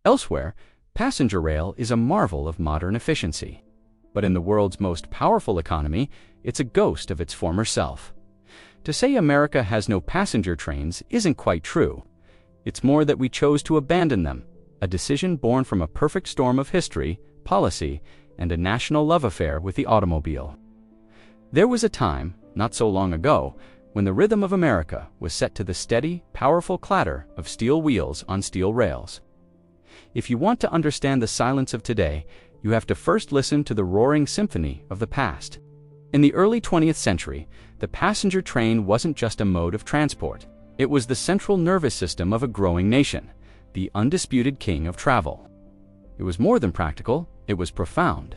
Elsewhere, passenger rail is a marvel of modern efficiency. But in the world's most powerful economy, it's a ghost of its former self. To say America has no passenger trains isn't quite true. It's more that we chose to abandon them, a decision born from a perfect storm of history, policy, and a national love affair with the automobile. There was a time, not so long ago, when the rhythm of America was set to the steady, powerful clatter of steel wheels on steel rails. If you want to understand the silence of today, you have to first listen to the roaring symphony of the past. In the early 20th century, the passenger train wasn't just a mode of transport. It was the central nervous system of a growing nation, the undisputed king of travel. It was more than practical, it was profound.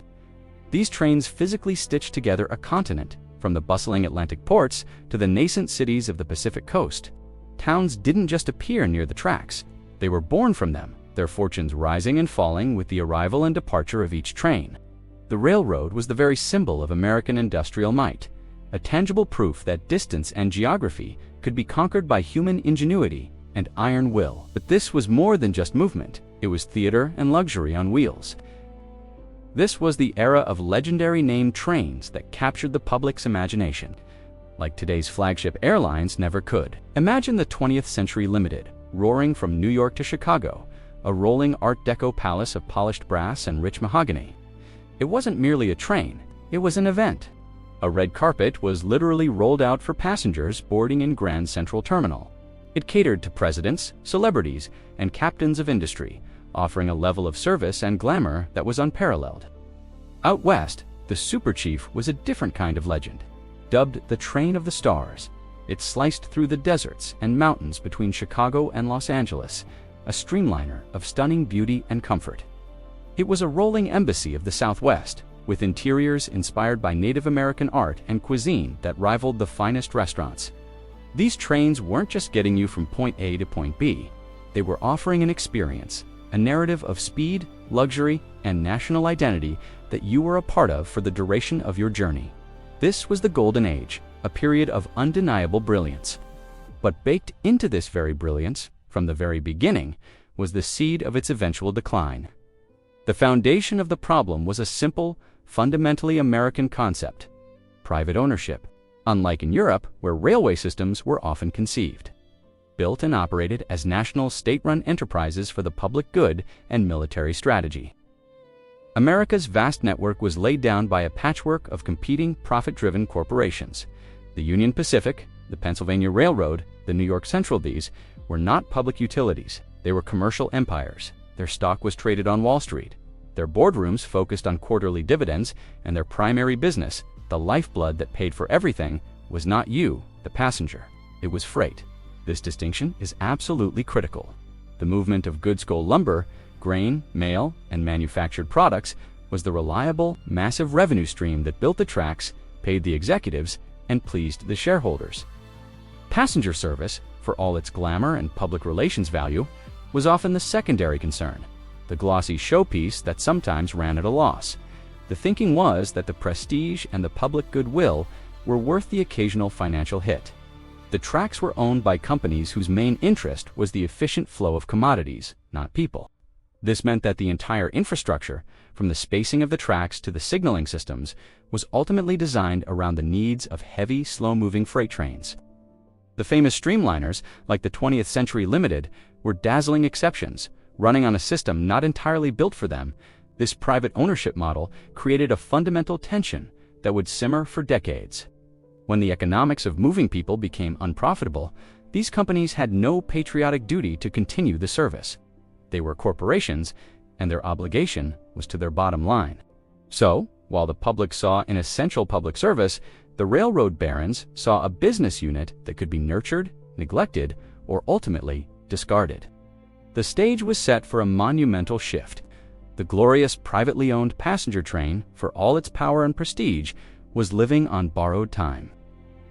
These trains physically stitched together a continent, from the bustling Atlantic ports to the nascent cities of the Pacific coast. Towns didn't just appear near the tracks, they were born from them, their fortunes rising and falling with the arrival and departure of each train. The railroad was the very symbol of American industrial might, a tangible proof that distance and geography could be conquered by human ingenuity and iron will. But this was more than just movement, it was theater and luxury on wheels. This was the era of legendary named trains that captured the public's imagination, like today's flagship airlines never could. Imagine the 20th Century Limited, roaring from New York to Chicago, a rolling Art Deco palace of polished brass and rich mahogany. It wasn't merely a train, it was an event. A red carpet was literally rolled out for passengers boarding in Grand Central Terminal. It catered to presidents, celebrities, and captains of industry, offering a level of service and glamour that was unparalleled. Out west, the Super Chief was a different kind of legend. Dubbed the Train of the Stars, it sliced through the deserts and mountains between Chicago and Los Angeles, a streamliner of stunning beauty and comfort. It was a rolling embassy of the Southwest, with interiors inspired by Native American art and cuisine that rivaled the finest restaurants. These trains weren't just getting you from point A to point B, they were offering an experience, a narrative of speed, luxury, and national identity that you were a part of for the duration of your journey. This was the Golden Age, a period of undeniable brilliance. But baked into this very brilliance, from the very beginning, was the seed of its eventual decline. The foundation of the problem was a simple, fundamentally American concept: private ownership, unlike in Europe, where railway systems were often conceived, built and operated as national state-run enterprises for the public good and military strategy. America's vast network was laid down by a patchwork of competing profit-driven corporations. The Union Pacific, the Pennsylvania Railroad, the New York Central. These were not public utilities, they were commercial empires. Their stock was traded on Wall Street. Their boardrooms focused on quarterly dividends, and their primary business, the lifeblood that paid for everything, was not you, the passenger. It was freight. This distinction is absolutely critical. The movement of goods, coal, lumber, grain, mail, and manufactured products was the reliable, massive revenue stream that built the tracks, paid the executives, and pleased the shareholders. Passenger service, for all its glamour and public relations value, was often the secondary concern, the glossy showpiece that sometimes ran at a loss. The thinking was that the prestige and the public goodwill were worth the occasional financial hit. The tracks were owned by companies whose main interest was the efficient flow of commodities, not people. This meant that the entire infrastructure, from the spacing of the tracks to the signaling systems, was ultimately designed around the needs of heavy, slow-moving freight trains. The famous streamliners, like the 20th Century Limited, were dazzling exceptions, running on a system not entirely built for them. This private ownership model created a fundamental tension that would simmer for decades. When the economics of moving people became unprofitable, these companies had no patriotic duty to continue the service. They were corporations, and their obligation was to their bottom line. So, while the public saw an essential public service, the railroad barons saw a business unit that could be nurtured, neglected, or ultimately discarded. The stage was set for a monumental shift. The glorious privately owned passenger train, for all its power and prestige, was living on borrowed time.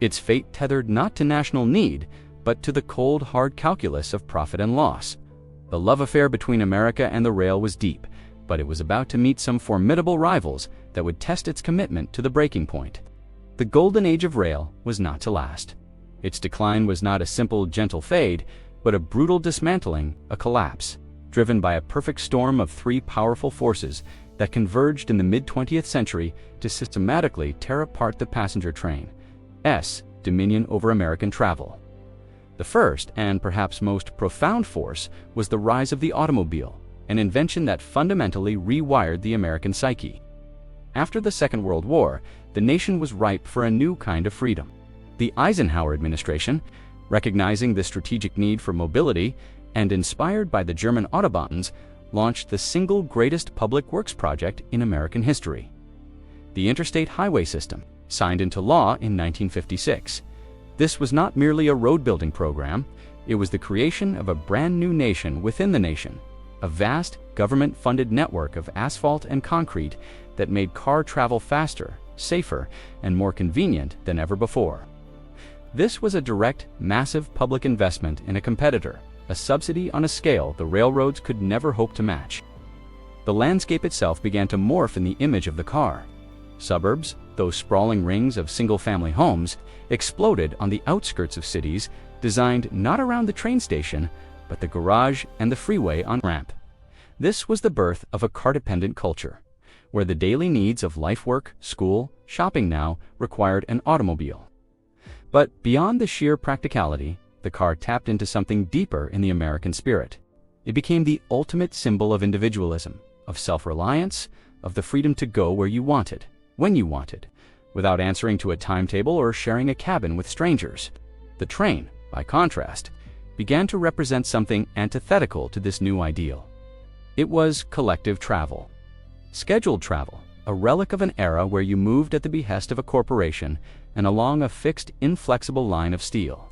Its fate tethered not to national need, but to the cold, hard calculus of profit and loss. The love affair between America and the rail was deep, but it was about to meet some formidable rivals that would test its commitment to the breaking point. The golden age of rail was not to last. Its decline was not a simple, gentle fade, but a brutal dismantling, a collapse. driven by a perfect storm of three powerful forces that converged in the mid-20th century to systematically tear apart the passenger train's dominion over American travel. The first, and perhaps most profound force, was the rise of the automobile, an invention that fundamentally rewired the American psyche. After the Second World War, the nation was ripe for a new kind of freedom. The Eisenhower administration, recognizing the strategic need for mobility and inspired by the German Autobahns, launched the single greatest public works project in American history. The Interstate Highway System, signed into law in 1956. This was not merely a road-building program, it was the creation of a brand new nation within the nation, a vast government-funded network of asphalt and concrete that made car travel faster, safer, and more convenient than ever before. This was a direct, massive public investment in a competitor, a subsidy on a scale the railroads could never hope to match. The landscape itself began to morph in the image of the car. Suburbs, those sprawling rings of single-family homes, exploded on the outskirts of cities designed not around the train station, but the garage and the freeway on-ramp. This was the birth of a car-dependent culture, where the daily needs of life, work, school, shopping now required an automobile. But beyond the sheer practicality, the car tapped into something deeper in the American spirit. It became the ultimate symbol of individualism, of self-reliance, of the freedom to go where you wanted, when you wanted, without answering to a timetable or sharing a cabin with strangers. The train, by contrast, began to represent something antithetical to this new ideal. It was collective travel. Scheduled travel, a relic of an era where you moved at the behest of a corporation and along a fixed, inflexible line of steel.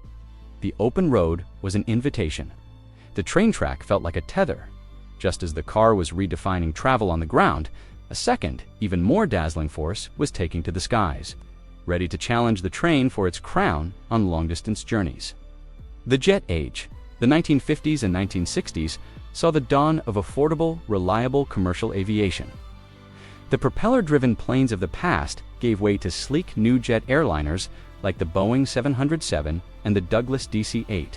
The open road was an invitation. The train track felt like a tether. Just as the car was redefining travel on the ground, a second, even more dazzling force was taking to the skies, ready to challenge the train for its crown on long-distance journeys. The jet age, the 1950s and 1960s, saw the dawn of affordable, reliable commercial aviation. The propeller-driven planes of the past gave way to sleek new jet airliners like the Boeing 707 and the Douglas DC-8.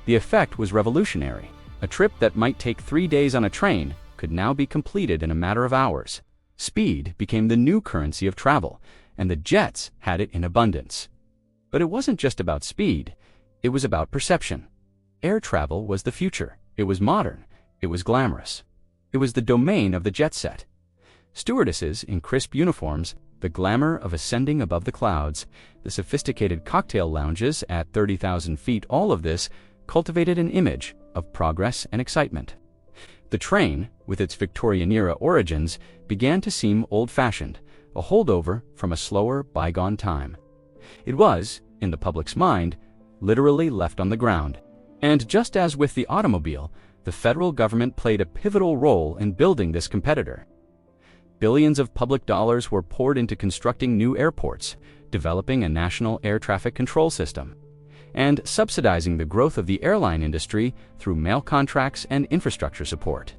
The effect was revolutionary. A trip that might take 3 days on a train could now be completed in a matter of hours. Speed became the new currency of travel, and the jets had it in abundance. But it wasn't just about speed, it was about perception. Air travel was the future. It was modern. It was glamorous. It was the domain of the jet set. Stewardesses in crisp uniforms, the glamour of ascending above the clouds, the sophisticated cocktail lounges at 30,000 feet, all of this cultivated an image of progress and excitement. The train, with its Victorian-era origins, began to seem old-fashioned, a holdover from a slower, bygone time. It was, in the public's mind, literally left on the ground. And just as with the automobile, the federal government played a pivotal role in building this competitor. Billions of public dollars were poured into constructing new airports, developing a national air traffic control system, and subsidizing the growth of the airline industry through mail contracts and infrastructure support.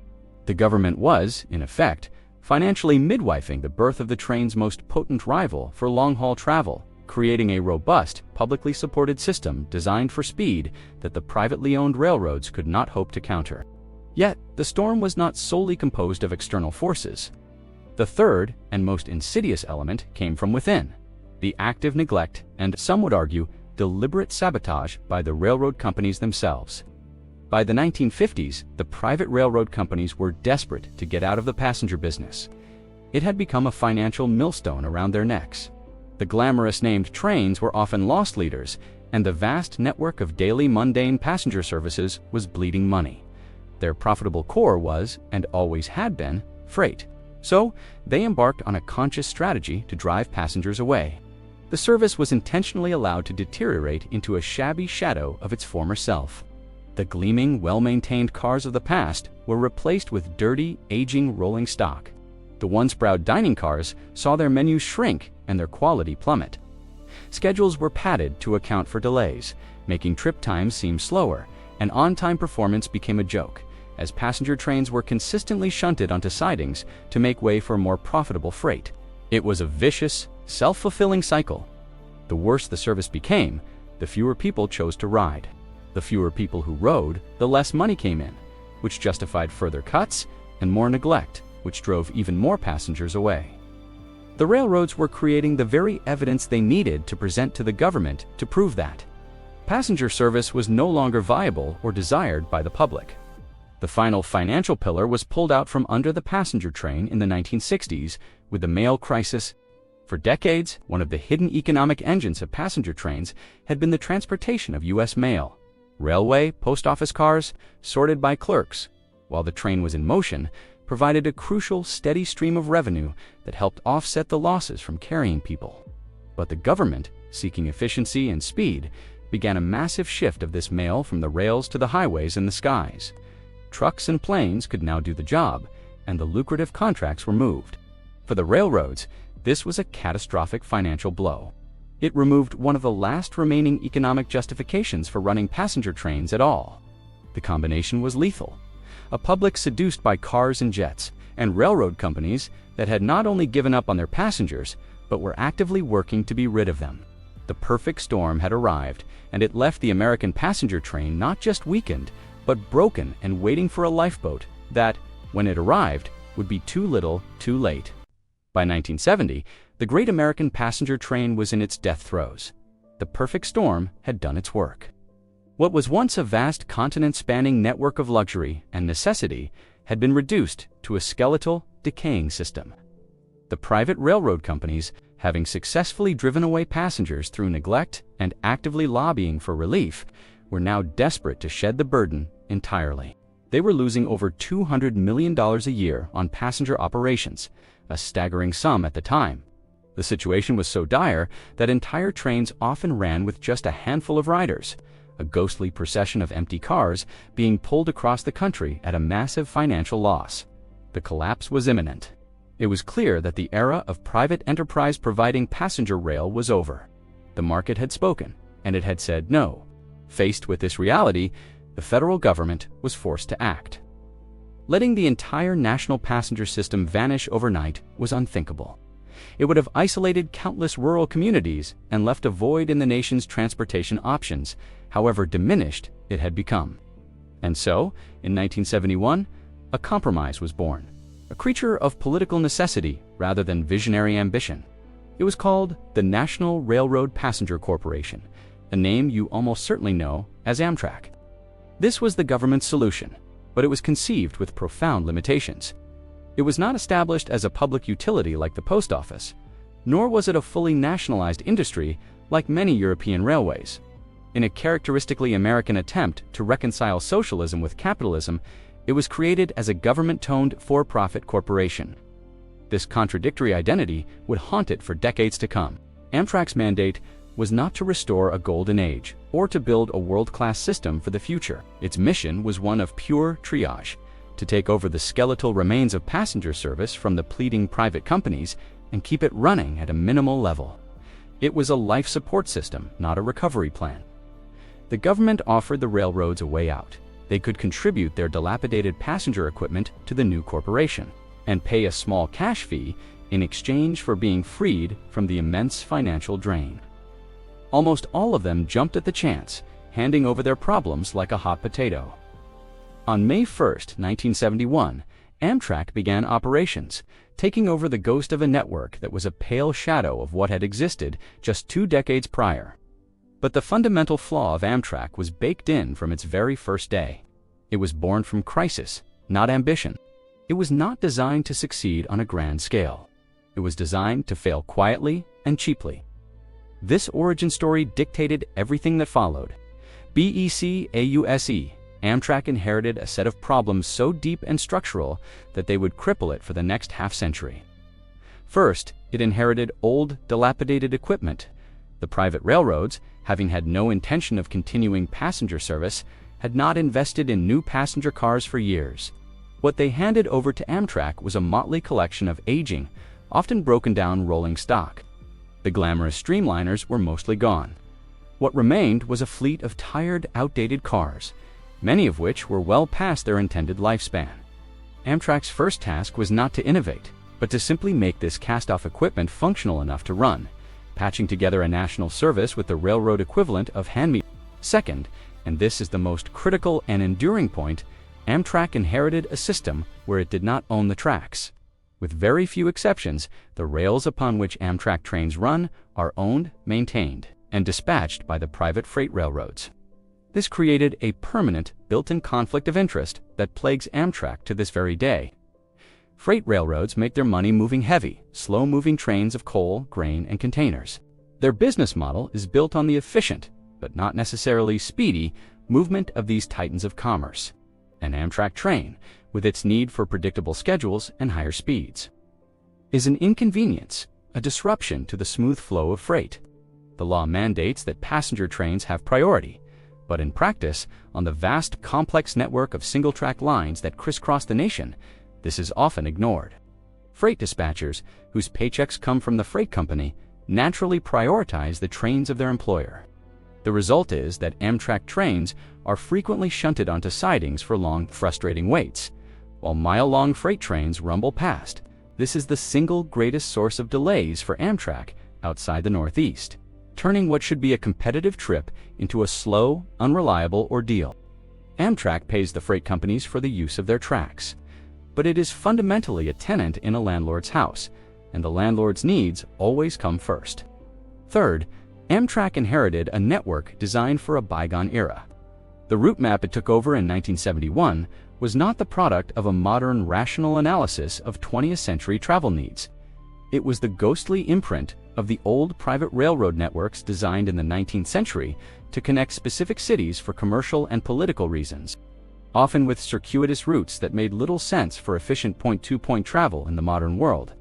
The government was, in effect, financially midwifing the birth of the train's most potent rival for long-haul travel, creating a robust, publicly supported system designed for speed that the privately owned railroads could not hope to counter. Yet, the storm was not solely composed of external forces. The third and most insidious element came from within: the active neglect and, some would argue, deliberate sabotage by the railroad companies themselves. By the 1950s, the private railroad companies were desperate to get out of the passenger business. It had become a financial millstone around their necks. The glamorous named trains were often lost leaders, and the vast network of daily mundane passenger services was bleeding money. Their profitable core was, and always had been, freight. So, they embarked on a conscious strategy to drive passengers away. The service was intentionally allowed to deteriorate into a shabby shadow of its former self. The gleaming, well-maintained cars of the past were replaced with dirty, aging rolling stock. The once proud dining cars saw their menus shrink and their quality plummet. Schedules were padded to account for delays, making trip times seem slower, and on-time performance became a joke, as passenger trains were consistently shunted onto sidings to make way for more profitable freight. It was a vicious, self-fulfilling cycle. The worse the service became, the fewer people chose to ride. The fewer people who rode, the less money came in. which justified further cuts, and more neglect, which drove even more passengers away. The railroads were creating the very evidence they needed to present to the government to prove that passenger service was no longer viable or desired by the public. The final financial pillar was pulled out from under the passenger train in the 1960s with the mail crisis. For decades, one of the hidden economic engines of passenger trains had been the transportation of U.S. mail. Railway, post office cars, sorted by clerks, while the train was in motion, provided a crucial, steady stream of revenue that helped offset the losses from carrying people. But the government, seeking efficiency and speed, began a massive shift of this mail from the rails to the highways and the skies. Trucks and planes could now do the job, and the lucrative contracts were moved. For the railroads, this was a catastrophic financial blow. It removed one of the last remaining economic justifications for running passenger trains at all. The combination was lethal. A public seduced by cars and jets, and railroad companies that had not only given up on their passengers, but were actively working to be rid of them. The perfect storm had arrived, and it left the American passenger train not just weakened, but broken and waiting for a lifeboat that, when it arrived, would be too little, too late. By 1970, the great American passenger train was in its death throes. The perfect storm had done its work. What was once a vast continent-spanning network of luxury and necessity had been reduced to a skeletal, decaying system. The private railroad companies, having successfully driven away passengers through neglect and actively lobbying for relief, were now desperate to shed the burden entirely. They were losing over $200 million a year on passenger operations, a staggering sum at the time. The situation was so dire that entire trains often ran with just a handful of riders, a ghostly procession of empty cars being pulled across the country at a massive financial loss. The collapse was imminent. It was clear that the era of private enterprise providing passenger rail was over. The market had spoken, and it had said no. Faced with this reality, the federal government was forced to act. Letting the entire national passenger system vanish overnight was unthinkable. It would have isolated countless rural communities and left a void in the nation's transportation options, however diminished it had become. And so, in 1971, a compromise was born, a creature of political necessity rather than visionary ambition. It was called the National Railroad Passenger Corporation, a name you almost certainly know as Amtrak. This was the government's solution, but it was conceived with profound limitations. It was not established as a public utility like the post office, nor was it a fully nationalized industry like many European railways. In a characteristically American attempt to reconcile socialism with capitalism, it was created as a government-owned for-profit corporation. This contradictory identity would haunt it for decades to come. Amtrak's mandate was not to restore a golden age or to build a world-class system for the future. Its mission was one of pure triage, to take over the skeletal remains of passenger service from the pleading private companies and keep it running at a minimal level. It was a life support system, not a recovery plan. The government offered the railroads a way out. They could contribute their dilapidated passenger equipment to the new corporation and pay a small cash fee in exchange for being freed from the immense financial drain. Almost all of them jumped at the chance, handing over their problems like a hot potato. On May 1, 1971, Amtrak began operations, taking over the ghost of a network that was a pale shadow of what had existed just 2 decades prior. But the fundamental flaw of Amtrak was baked in from its very first day. It was born from crisis, not ambition. It was not designed to succeed on a grand scale. It was designed to fail quietly and cheaply. This origin story dictated everything that followed. BECAUSE, Amtrak inherited a set of problems so deep and structural that they would cripple it for the next half-century. First, it inherited old, dilapidated equipment. The private railroads, having had no intention of continuing passenger service, had not invested in new passenger cars for years. What they handed over to Amtrak was a motley collection of aging, often broken-down rolling stock. The glamorous streamliners were mostly gone. What remained was a fleet of tired, outdated cars, many of which were well past their intended lifespan. Amtrak's first task was not to innovate, but to simply make this cast-off equipment functional enough to run, patching together a national service with the railroad equivalent of hand-me. Second, and this is the most critical and enduring point, Amtrak inherited a system where it did not own the tracks. With very few exceptions, the rails upon which Amtrak trains run are owned, maintained, and dispatched by the private freight railroads. This created a permanent, built-in conflict of interest that plagues Amtrak to this very day. Freight railroads make their money moving heavy, slow-moving trains of coal, grain, and containers. Their business model is built on the efficient, but not necessarily speedy, movement of these titans of commerce. An Amtrak train, with its need for predictable schedules and higher speeds, is an inconvenience, a disruption to the smooth flow of freight. The law mandates that passenger trains have priority, but in practice, on the vast, complex network of single-track lines that crisscross the nation, this is often ignored. Freight dispatchers, whose paychecks come from the freight company, naturally prioritize the trains of their employer. The result is that Amtrak trains are frequently shunted onto sidings for long, frustrating waits, while mile-long freight trains rumble past. This is the single greatest source of delays for Amtrak outside the Northeast, turning what should be a competitive trip into a slow, unreliable ordeal. Amtrak pays the freight companies for the use of their tracks, but it is fundamentally a tenant in a landlord's house, and the landlord's needs always come first. Third, Amtrak inherited a network designed for a bygone era. The route map it took over in 1971 was not the product of a modern, rational analysis of 20th century travel needs. It was the ghostly imprint of the old private railroad networks designed in the 19th century to connect specific cities for commercial and political reasons, often with circuitous routes that made little sense for efficient point-to-point travel in the modern world.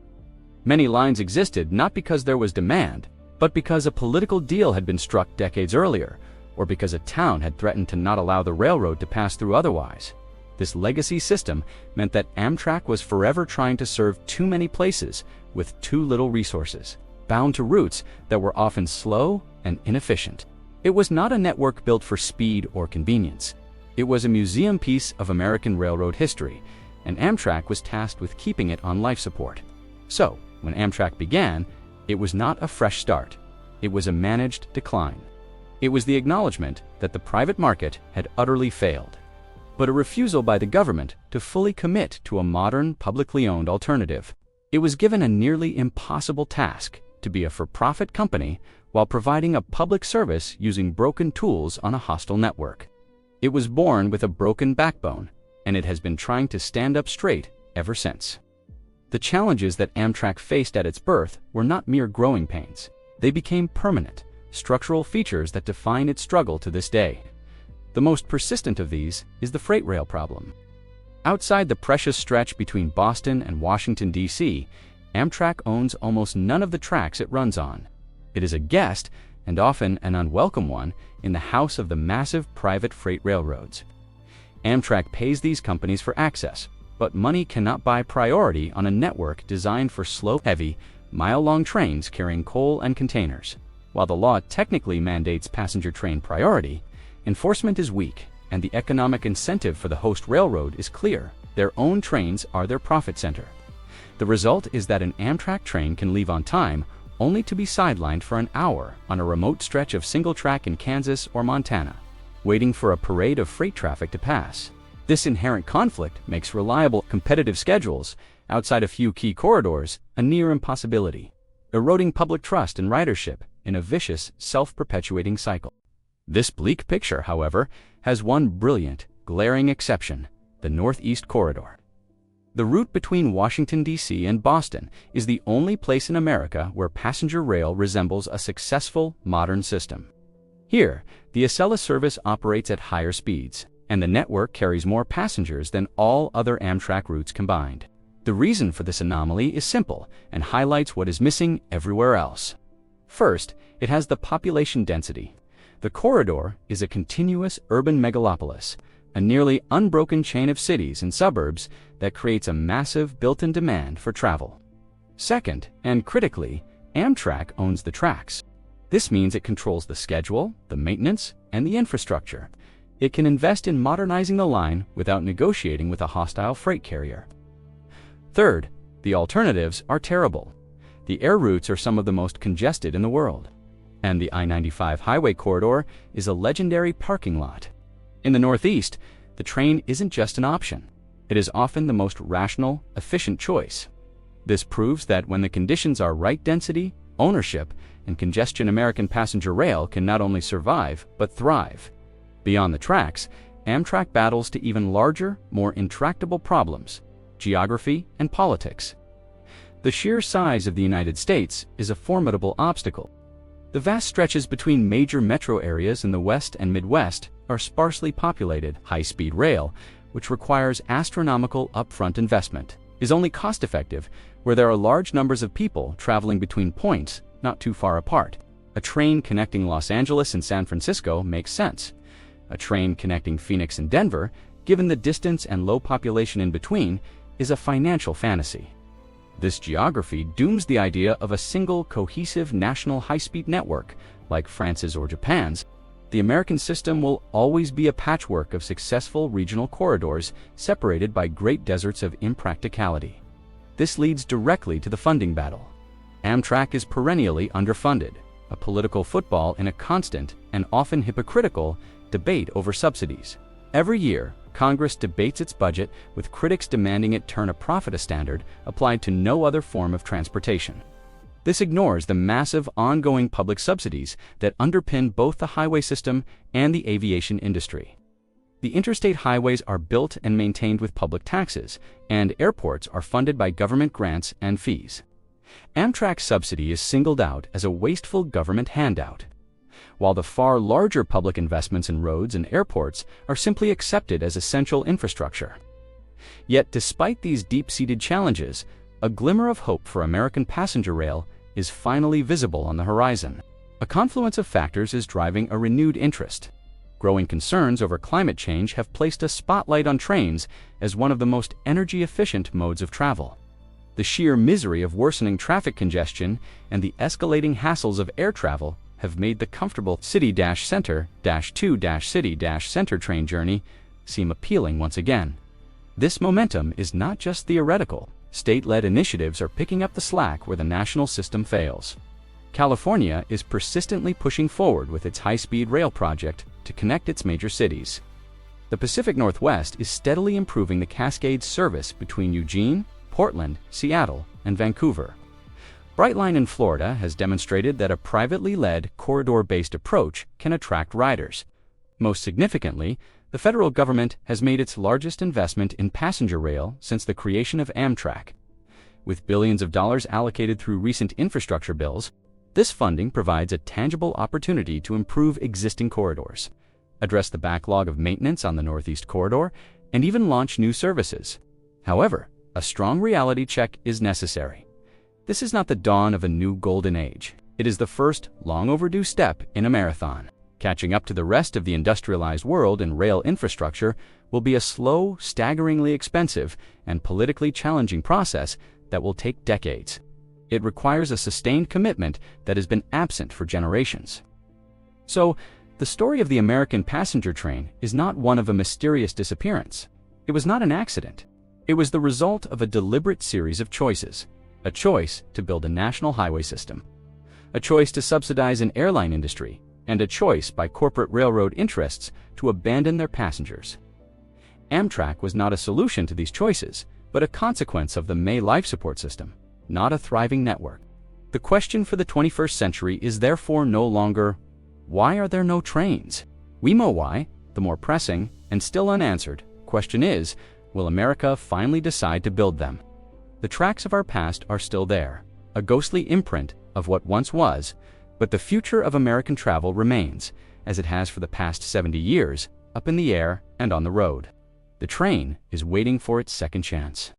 Many lines existed not because there was demand, but because a political deal had been struck decades earlier, or because a town had threatened to not allow the railroad to pass through otherwise. This legacy system meant that Amtrak was forever trying to serve too many places with too little resources, bound to routes that were often slow and inefficient. It was not a network built for speed or convenience. It was a museum piece of American railroad history, and Amtrak was tasked with keeping it on life support. So, when Amtrak began, it was not a fresh start. It was a managed decline. It was the acknowledgement that the private market had utterly failed, but a refusal by the government to fully commit to a modern, publicly owned alternative. It was given a nearly impossible task to be a for-profit company while providing a public service using broken tools on a hostile network. It was born with a broken backbone, and it has been trying to stand up straight ever since. The challenges that Amtrak faced at its birth were not mere growing pains. They became permanent, structural features that define its struggle to this day. The most persistent of these is the freight rail problem. Outside the precious stretch between Boston and Washington, D.C., Amtrak owns almost none of the tracks it runs on. It is a guest, and often an unwelcome one, in the house of the massive private freight railroads. Amtrak pays these companies for access, but money cannot buy priority on a network designed for slow, heavy, mile-long trains carrying coal and containers. While the law technically mandates passenger train priority, enforcement is weak, and the economic incentive for the host railroad is clear. Their own trains are their profit center. The result is that an Amtrak train can leave on time only to be sidelined for an hour on a remote stretch of single track in Kansas or Montana, waiting for a parade of freight traffic to pass. This inherent conflict makes reliable, competitive schedules outside a few key corridors a near impossibility, eroding public trust and ridership in a vicious, self-perpetuating cycle. This bleak picture, however, has one brilliant, glaring exception: the Northeast Corridor. The route between Washington, D.C. and Boston is the only place in America where passenger rail resembles a successful, modern system. Here, the Acela service operates at higher speeds, and the network carries more passengers than all other Amtrak routes combined. The reason for this anomaly is simple and highlights what is missing everywhere else. First, it has the population density. The corridor is a continuous urban megalopolis, a nearly unbroken chain of cities and suburbs that creates a massive built-in demand for travel. Second, and critically, Amtrak owns the tracks. This means it controls the schedule, the maintenance, and the infrastructure. It can invest in modernizing the line without negotiating with a hostile freight carrier. Third, the alternatives are terrible. The air routes are some of the most congested in the world, and the I-95 highway corridor is a legendary parking lot. In the Northeast, the train isn't just an option. It is often the most rational, efficient choice. This proves that when the conditions are right, density, ownership, and congestion, American passenger rail can not only survive, but thrive. Beyond the tracks, Amtrak battles to even larger, more intractable problems: geography and politics. The sheer size of the United States is a formidable obstacle. The vast stretches between major metro areas in the West and Midwest are sparsely populated. High-speed rail, which requires astronomical upfront investment, is only cost-effective where there are large numbers of people traveling between points not too far apart. A train connecting Los Angeles and San Francisco makes sense. A train connecting Phoenix and Denver, given the distance and low population in between, is a financial fantasy. This geography dooms the idea of a single, cohesive national high-speed network like France's or Japan's. The American system will always be a patchwork of successful regional corridors separated by great deserts of impracticality. This leads directly to the funding battle. Amtrak is perennially underfunded, a political football in a constant and often hypocritical debate over subsidies. Every year, Congress debates its budget, with critics demanding it turn a profit, a standard applied to no other form of transportation. This ignores the massive ongoing public subsidies that underpin both the highway system and the aviation industry. The interstate highways are built and maintained with public taxes, and airports are funded by government grants and fees. Amtrak's subsidy is singled out as a wasteful government handout, while the far larger public investments in roads and airports are simply accepted as essential infrastructure. Yet, despite these deep-seated challenges, a glimmer of hope for American passenger rail is finally visible on the horizon. A confluence of factors is driving a renewed interest. Growing concerns over climate change have placed a spotlight on trains as one of the most energy-efficient modes of travel. The sheer misery of worsening traffic congestion and the escalating hassles of air travel have made the comfortable city-center-to-city-center train journey seem appealing once again. This momentum is not just theoretical. State-led initiatives are picking up the slack where the national system fails. California is persistently pushing forward with its high-speed rail project to connect its major cities. The Pacific Northwest is steadily improving the Cascade service between Eugene, Portland, Seattle, and Vancouver. Brightline in Florida has demonstrated that a privately led, corridor-based approach can attract riders. Most significantly, the federal government has made its largest investment in passenger rail since the creation of Amtrak. With billions of dollars allocated through recent infrastructure bills, this funding provides a tangible opportunity to improve existing corridors, address the backlog of maintenance on the Northeast Corridor, and even launch new services. However, a strong reality check is necessary. This is not the dawn of a new golden age. It is the first, long-overdue step in a marathon. Catching up to the rest of the industrialized world in rail infrastructure will be a slow, staggeringly expensive, and politically challenging process that will take decades. It requires a sustained commitment that has been absent for generations. So, the story of the American passenger train is not one of a mysterious disappearance. It was not an accident. It was the result of a deliberate series of choices. A choice to build a national highway system, a choice to subsidize an airline industry, and a choice by corporate railroad interests to abandon their passengers. Amtrak was not a solution to these choices, but a consequence of the May life support system, not a thriving network. The question for the 21st century is therefore no longer, why are there no trains? We know why. The more pressing, and still unanswered, question is, will America finally decide to build them? The tracks of our past are still there, a ghostly imprint of what once was, but the future of American travel remains, as it has for the past 70 years, up in the air and on the road. The train is waiting for its second chance.